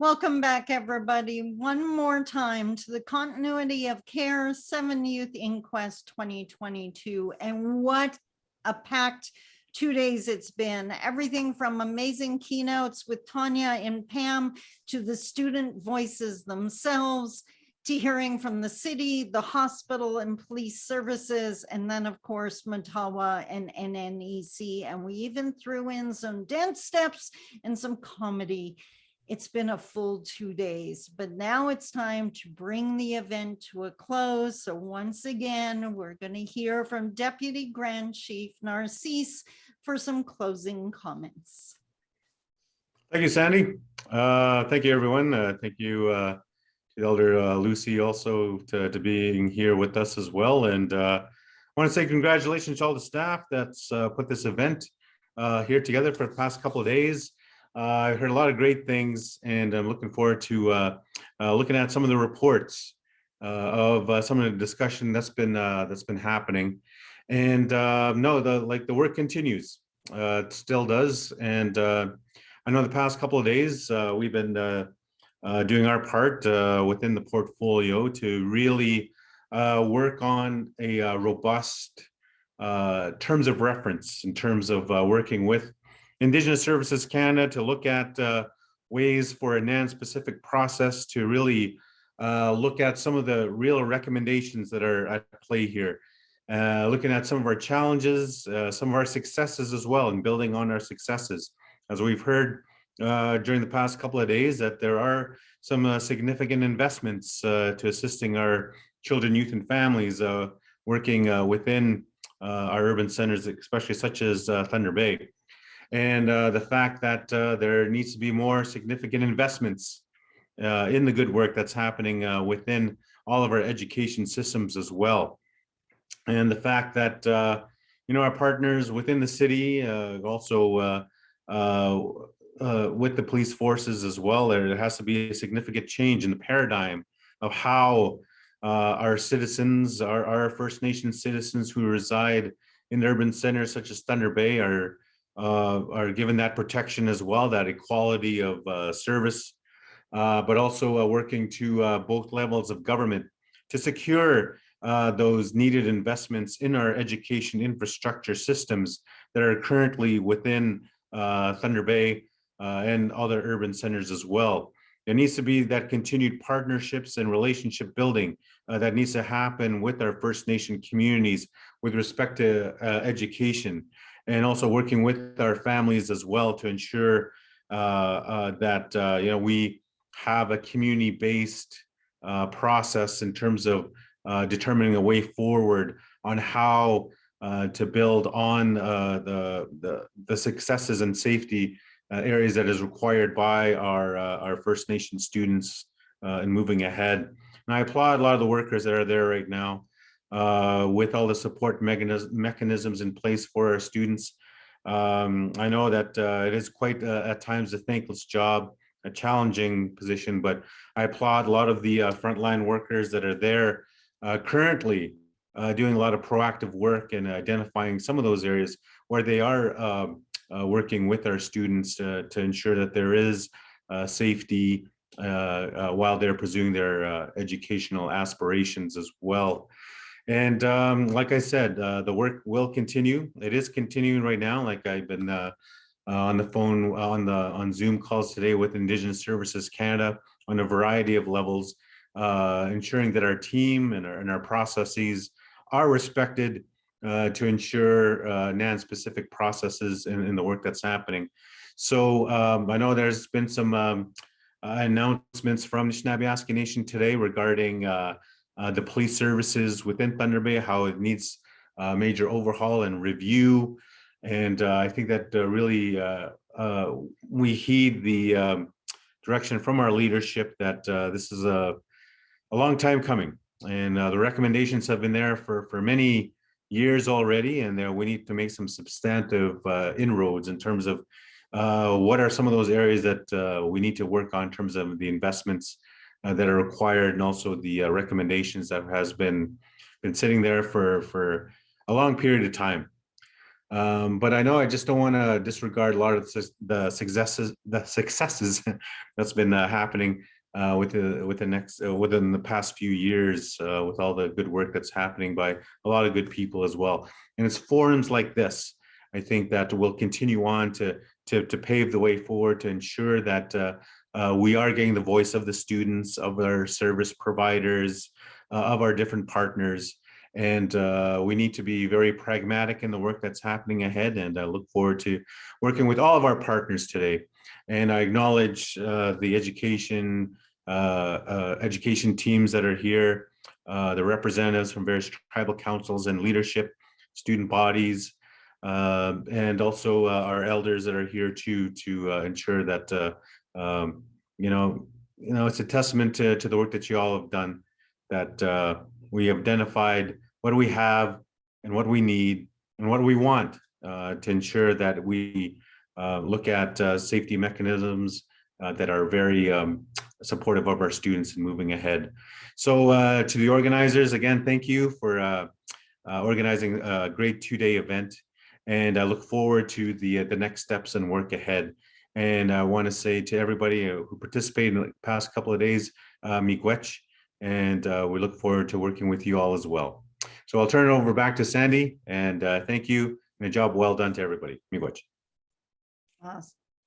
Welcome back, everybody, one more time to the Continuity of Care 7 Youth Inquest 2022. And what a packed 2 days it's been. Everything from amazing keynotes with Tanya and Pam to the student voices themselves, to hearing from the city, the hospital and police services, and then of course Matawa and NNEC. And we even threw in some dance steps and some comedy. It's been a full 2 days, but now it's time to bring the event to a close. So once again, we're going to hear from Deputy Grand Chief Narcisse for some closing comments. Thank you, Sandy. Thank you, everyone. Thank you to Elder Lucy also to being here with us as well. And I want to say congratulations to all the staff that's put this event here together for the past couple of days. I heard a lot of great things, and I'm looking forward to looking at some of the reports of some of the discussion that's been happening. And no, the work continues. It still does, and I know the past couple of days we've been doing our part within the portfolio to really work on a robust terms of reference in terms of working with Indigenous Services Canada to look at ways for a NAN specific process to really look at some of the real recommendations that are at play here. Looking at some of our challenges, some of our successes as well, and building on our successes. As we've heard during the past couple of days, that there are some significant investments to assisting our children, youth, and families working within our urban centers, especially such as Thunder Bay. And the fact that there needs to be more significant investments in the good work that's happening within all of our education systems as well. And the fact that, our partners within the city, also with the police forces as well, there has to be a significant change in the paradigm of how our citizens, our First Nation citizens who reside in urban centers such as Thunder Bay are given that protection as well, that equality of service, but also working to both levels of government to secure those needed investments in our education infrastructure systems that are currently within Thunder Bay and other urban centers as well. There needs to be that continued partnerships and relationship building that needs to happen with our First Nation communities with respect to education, and also working with our families as well to ensure that we have a community-based process in terms of determining a way forward on how to build on the successes and safety areas that is required by our First Nation students in moving ahead. And I applaud a lot of the workers that are there right now with all the support mechanisms in place for our students. I know that it is quite at times a thankless job, a challenging position, but I applaud a lot of the frontline workers that are there currently doing a lot of proactive work and identifying some of those areas where they are working with our students to ensure that there is safety while they're pursuing their educational aspirations as well. And like I said, the work will continue. It is continuing right now. Like I've been on the phone, on Zoom calls today with Indigenous Services Canada on a variety of levels, ensuring that our team and our processes are respected to ensure NAN specific processes in the work that's happening. So I know there's been some announcements from the Anishinaabe Nation today regarding the police services within Thunder Bay, how it needs major overhaul and review. And I think that really we heed the direction from our leadership that this is a long time coming. And the recommendations have been there for many years already, and we need to make some substantive inroads in terms of what are some of those areas that we need to work on in terms of the investments that are required, and also the recommendations that has been sitting there for a long period of time. But I know I just don't want to disregard a lot of the successes that's been happening with the next within the past few years with all the good work that's happening by a lot of good people as well. And it's forums like this, I think, that will continue on to pave the way forward to ensure that we are getting the voice of the students, of our service providers, of our different partners. And we need to be very pragmatic in the work that's happening ahead. And I look forward to working with all of our partners today. And I acknowledge the education teams that are here, the representatives from various tribal councils and leadership, student bodies, and also our elders that are here to ensure that you know, it's a testament to the work that you all have done, that we have identified what we have and what we need and what we want to ensure that we look at safety mechanisms that are very supportive of our students and moving ahead. So to the organizers, again, thank you for organizing a great 2-day event. And I look forward to the next steps and work ahead. And I want to say to everybody who participated in the past couple of days, miigwech, and we look forward to working with you all as well. So I'll turn it over back to Sandy, and thank you, and a job well done to everybody. Miigwech.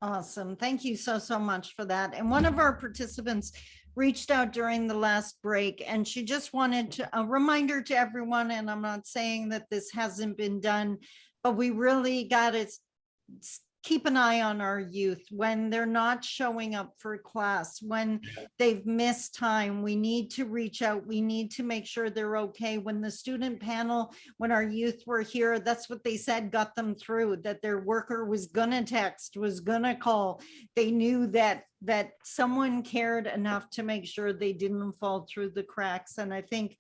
Awesome. Thank you so much for that. And one of our participants reached out during the last break, and she just wanted a reminder to everyone, and I'm not saying that this hasn't been done, but we really got to keep an eye on our youth when they're not showing up for class, when they've missed time. We need to reach out. We need to make sure they're okay. When the student panel, when our youth were here, that's what they said got them through, that their worker was gonna text, was gonna call. They knew that someone cared enough to make sure they didn't fall through the cracks. And I think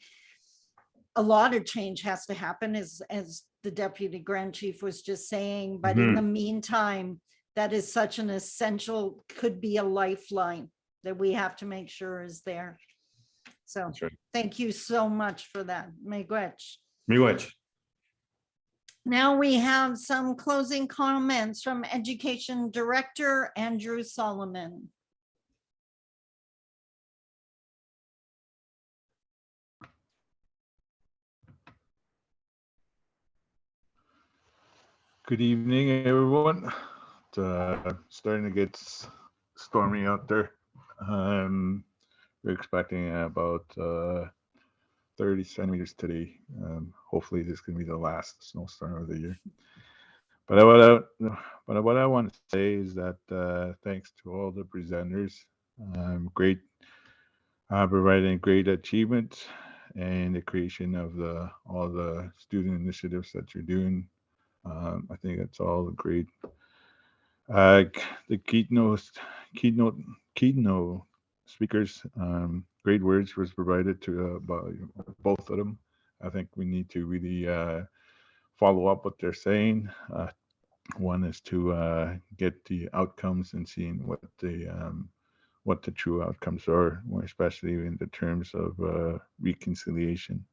a lot of change has to happen, as the deputy grand chief was just saying, but in the meantime, that is such an essential, could be a lifeline that we have to make sure is there. So right. Thank you so much for that. Miigwech. Miigwech. Now we have some closing comments from Education Director Andrew Solomon. Good evening, everyone. It's starting to get stormy out there. We're expecting about 30 centimeters today. Hopefully, this can be the last snowstorm of the year. But what I want to say is that thanks to all the presenters, great providing great achievements and the creation of all the student initiatives that you're doing. I think it's all great. The keynote speakers, great words was provided to by both of them. I think we need to really follow up what they're saying. One is to get the outcomes and seeing what the true outcomes are, more especially in the terms of reconciliation.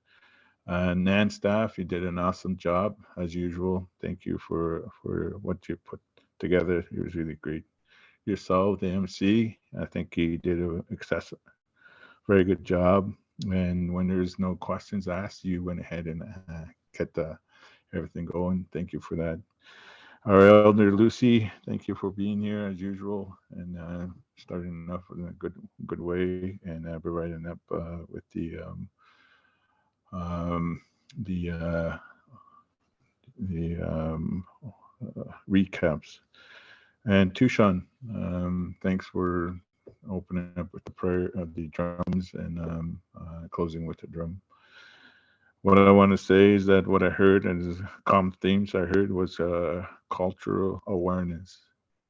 NAN staff, you did an awesome job as usual. Thank you for what you put together. It was really great. Yourself, the MC, I think you did a very good job. And when there's no questions asked, you went ahead and get everything going. Thank you for that. Our elder Lucy, thank you for being here as usual and starting off in a good way and providing up with um, the recaps. And Tushan, thanks for opening up with the prayer of the drums and closing with the drum. What I want to say is that what I heard and common themes I heard was cultural awareness,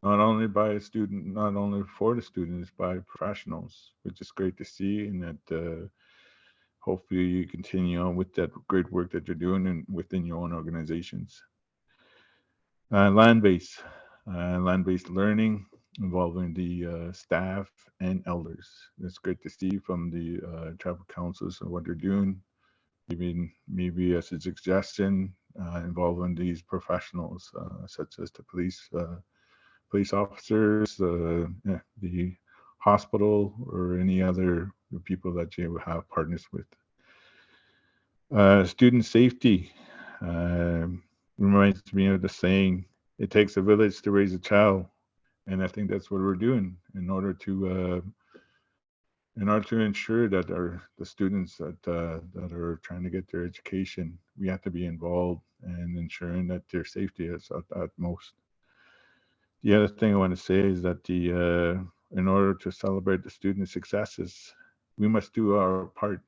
not only by a student, not only for the students, by professionals, which is great to see, and that hopefully you continue on with that great work that you're doing and within your own organizations. Land-based, land-based learning involving the staff and elders. It's great to see from the tribal councils and what they're doing. Maybe as a suggestion, involving these professionals, such as the police officers, yeah, the hospital, or any other people that you have partners with. Student safety reminds me of the saying, "It takes a village to raise a child," and I think that's what we're doing in order to ensure that the students that are trying to get their education, we have to be involved in ensuring that their safety is at utmost. The other thing I want to say is that in order to celebrate the student successes, we must do our part,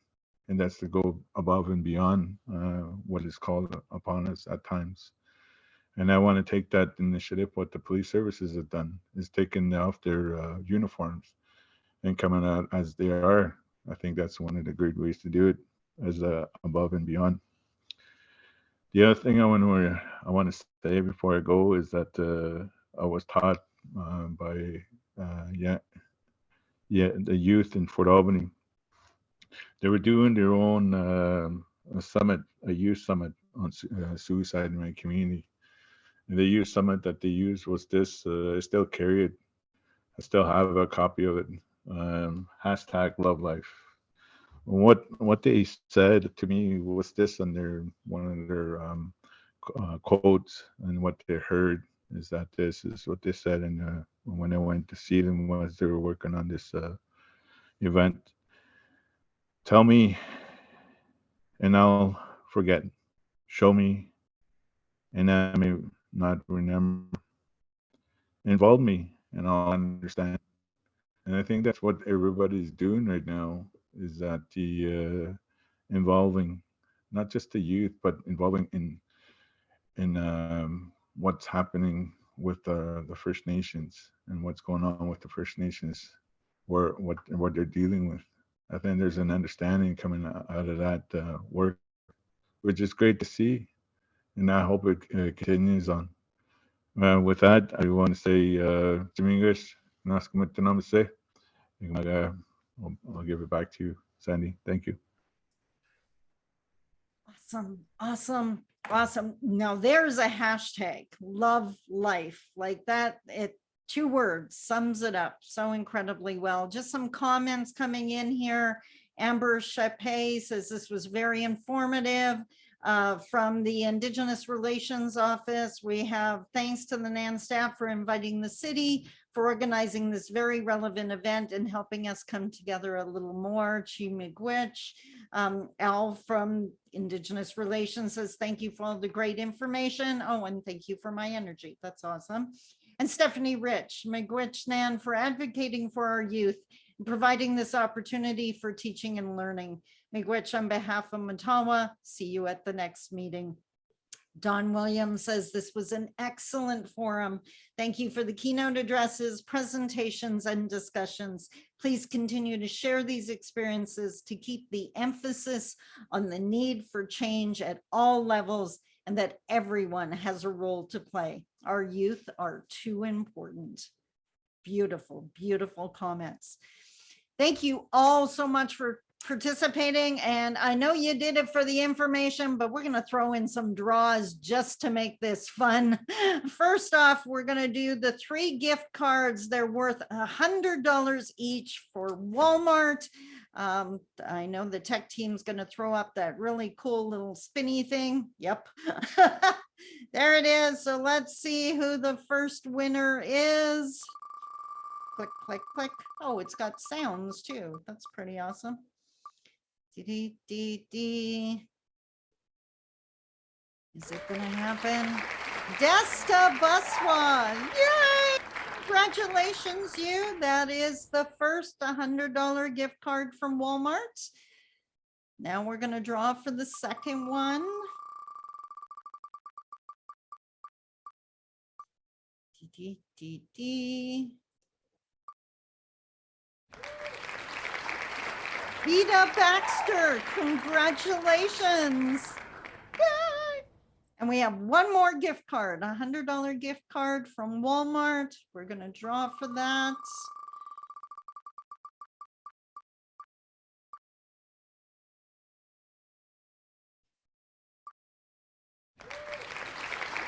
and that's to go above and beyond what is called upon us at times. And I want to take that initiative. What the police services have done is taken off their uniforms and coming out as they are. I think that's one of the great ways to do it, as above and beyond. The other thing I want to say before I go is that I was taught by the youth in Fort Albany. They were doing their own a youth summit on suicide in my community. And the youth summit that they used was this. I still carry it. I still have a copy of it. Hashtag Love Life. What they said to me was this on their one of their quotes, and what they heard is that this is what they said. And when I went to see them, was they were working on this event. Tell me, and I'll forget. Show me, and I may not remember. Involve me, and I'll understand. And I think that's what everybody's doing right now. Is that the involving not just the youth, but involving in what's happening with the First Nations and what's going on with the First Nations, where what they're dealing with. I think there's an understanding coming out of that work, which is great to see, and I hope it continues on. With that, I want to say, Dominguez, say, I'll give it back to you, Sandy. Thank you. Awesome, awesome, awesome. Now there's a hashtag, love life, like that. It 2 words sums it up so incredibly well. Just some comments coming in here. Amber Chappé says this was very informative. From the Indigenous Relations Office, we have thanks to the NAN staff for inviting the city, for organizing this very relevant event and helping us come together a little more. Chi Miigwech. Al from Indigenous Relations says, thank you for all the great information. Oh, and thank you for my energy. That's awesome. And Stephanie Rich, Miigwech Nan, for advocating for our youth and providing this opportunity for teaching and learning. Miigwech on behalf of Matawa, see you at the next meeting. Don Williams says this was an excellent forum. Thank you for the keynote addresses, presentations, and discussions. Please continue to share these experiences to keep the emphasis on the need for change at all levels and that everyone has a role to play. Our youth are too important. Beautiful, beautiful comments. Thank you all so much for participating, and I know you did it for the information, but we're going to throw in some draws just to make this fun. First off, we're going to do the 3 gift cards. They're worth $100 each for Walmart. I know the tech team's going to throw up that really cool little spinny thing. Yep. There it is. So let's see who the first winner is. Click, click, click. Oh, it's got sounds too. That's pretty awesome. Is it gonna happen? Desta Buswa. Yay! Congratulations, you. That is the first $100 gift card from Walmart. Now we're gonna draw for the second one. Vita Baxter, congratulations. Yay! And we have one more gift card, a $100 gift card from Walmart. We're going to draw for that.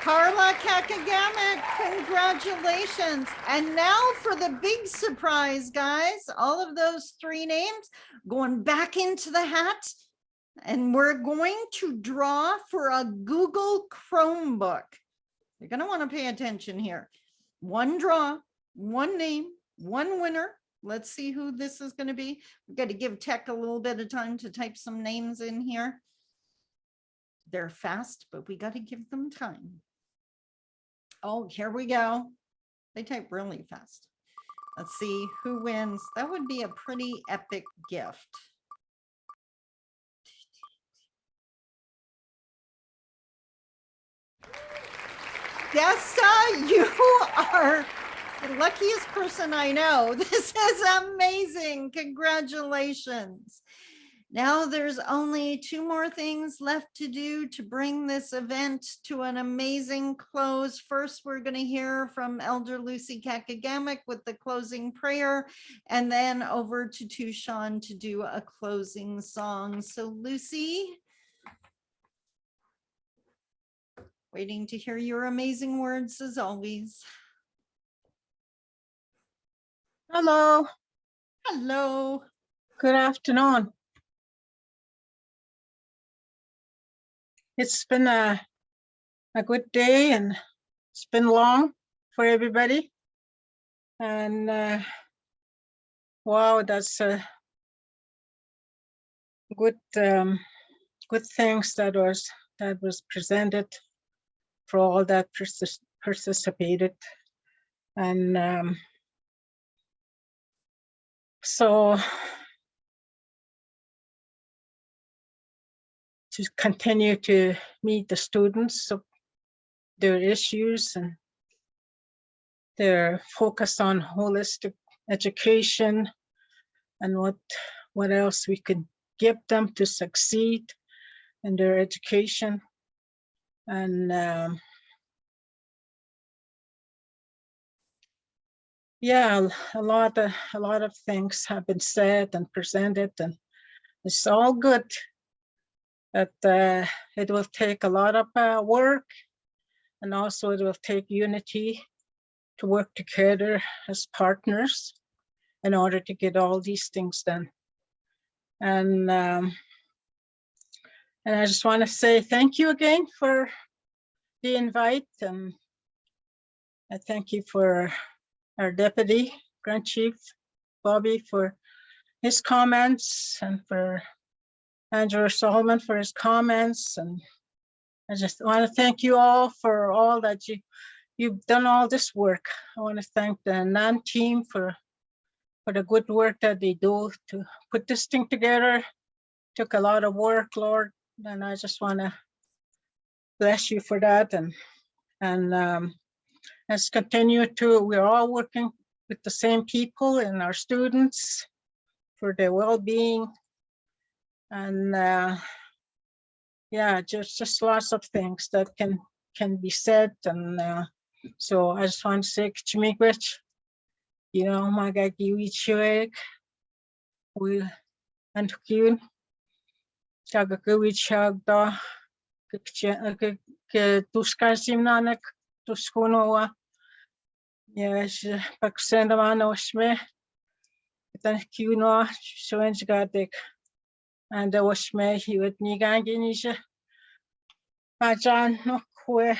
Carla Kakagamek, congratulations. And now for the big surprise, guys. All of those 3 names going back into the hat. And we're going to draw for a Google Chromebook. You're going to want to pay attention here. 1 draw, 1 name, 1 winner. Let's see who this is going to be. We've got to give tech a little bit of time to type some names in here. They're fast, but we got to give them time. Oh, here we go. They type really fast. Let's see who wins. That would be a pretty epic gift. Desta, you are the luckiest person I know. This is amazing. Congratulations. Now there's only 2 more things left to do to bring this event to an amazing close. First, we're going to hear from Elder Lucy Kakagamek with the closing prayer, and then over to Tushan to do a closing song. So Lucy, waiting to hear your amazing words as always. Hello, Hello. good afternoon. It's been a good day, and it's been long for everybody. And wow, that's good good things that was presented for all that participated. And so to continue to meet the students, so their issues, and their focus on holistic education and what else we could give them to succeed in their education. And yeah, a lot of things have been said and presented, and it's all good. But it will take a lot of work, and also it will take unity to work together as partners in order to get all these things done. And I just want to say thank you again for the invite, and I thank you for our Deputy Grand Chief Bobby for his comments, and for Andrew Solomon for his comments. And I just want to thank you all for all that you've done all this work. I want to thank the NAN team for the good work that they do to put this thing together. Took a lot of work, Lord, and I just want to bless you for that. And let's continue to, we're all working with the same people and our students for their well-being. And yeah, just lots of things that can be said. And so I just want to say, Chimikwich, you know, magagi wichwek, we and kyun, chagakuwichagda, tuskasimnanek, tuskunowa, yes, paksendamano shme, then kyuno, shwenjgadik, and the washme, he would niganginisha. Majan no kwe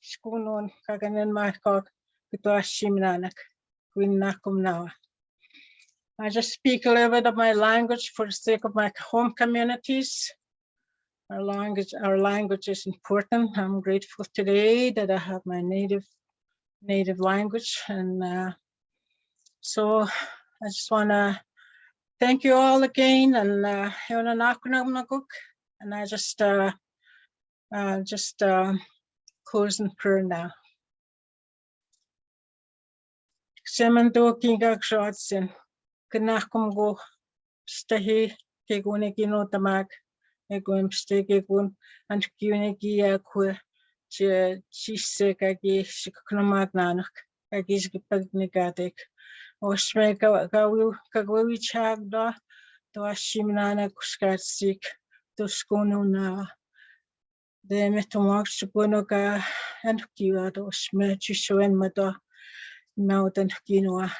skunon kaganen markog kutashimnanak kwinakum now. I just speak a little bit of my language for the sake of my home communities. Our language is important. I'm grateful today that I have my native language, and so I just want to thank you all again, and I just close in prayer now. Semento kinga shotsin knakum go stahi kegune kino tamak egum stegegun and kunegi akwe chise kagi shiknomak nanak kagis gipagnigadik oshmeka kagwi chagda to ashimnana kuskatsik to skono na de metomog shugunoga and hukiwa dos me chisho en mado mountain hukinoa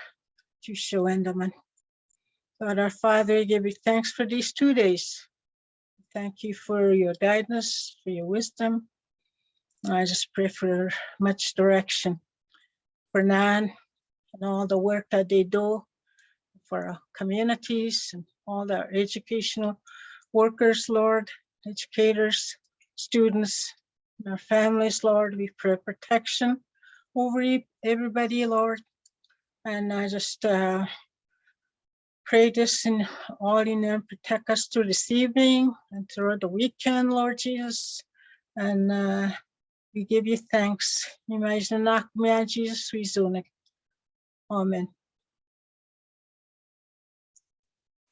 chisho endaman. God our Father, we give you thanks for these 2 days. Thank you for your guidance, for your wisdom. I just pray for much direction for NAN and all the work that they do for our communities and all the educational workers, Lord, educators, students, and our families, Lord. We pray protection over everybody, Lord. And I just pray this in all in them, protect us through this evening and throughout the weekend, Lord Jesus. And we give you thanks. Imagine Jesus, we zone. Amen.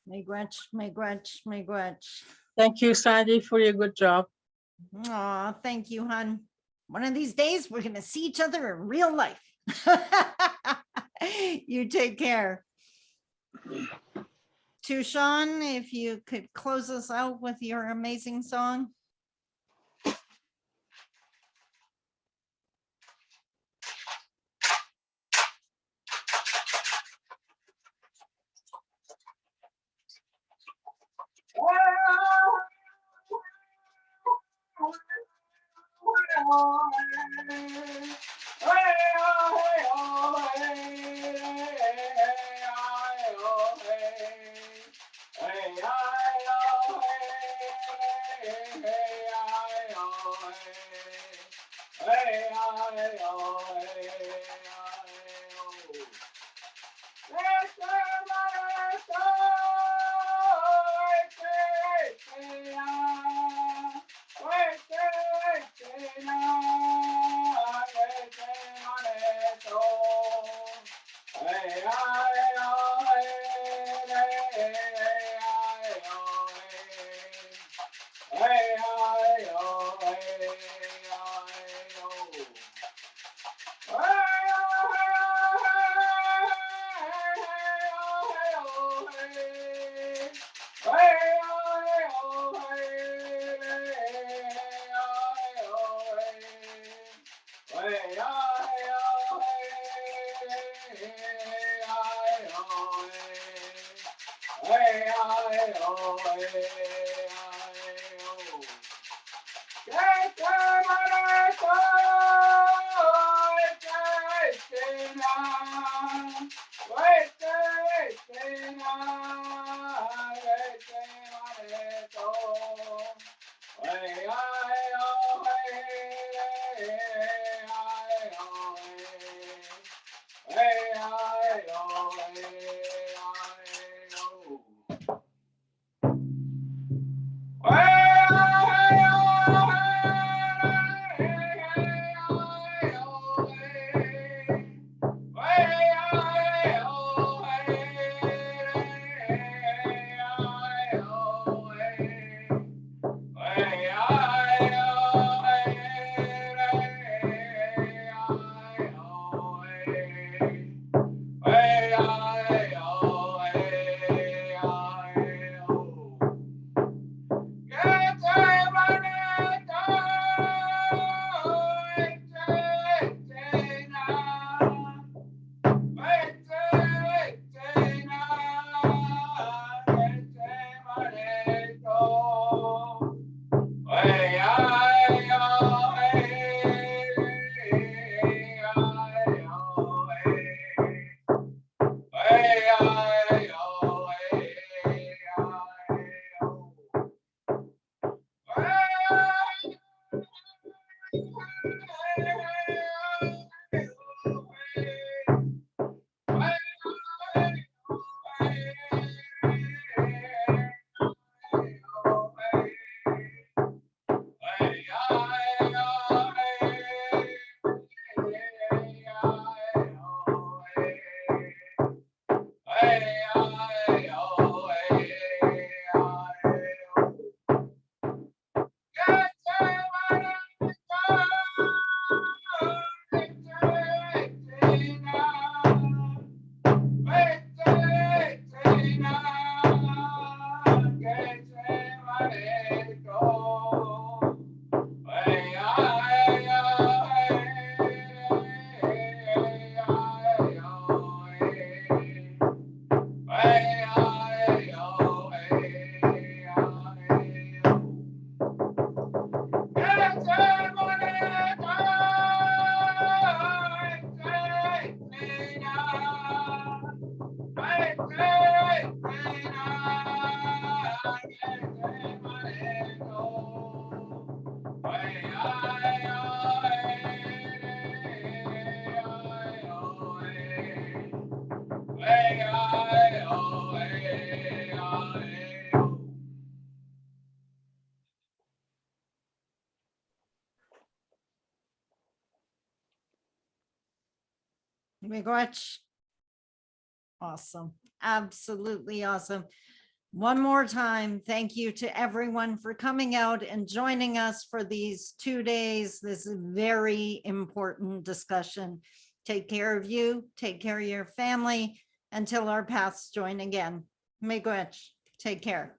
Miigwech. Thank you, Sandy, for your good job. Aw, thank you, hon. One of these days, we're gonna see each other in real life. You take care. Tushan, if you could close us out with your amazing song. Miigwech. Awesome. Absolutely awesome. One more time, thank you to everyone for coming out and joining us for these 2 days. This is very important discussion. Take care of you, take care of your family until our paths join again. Miigwech. Take care.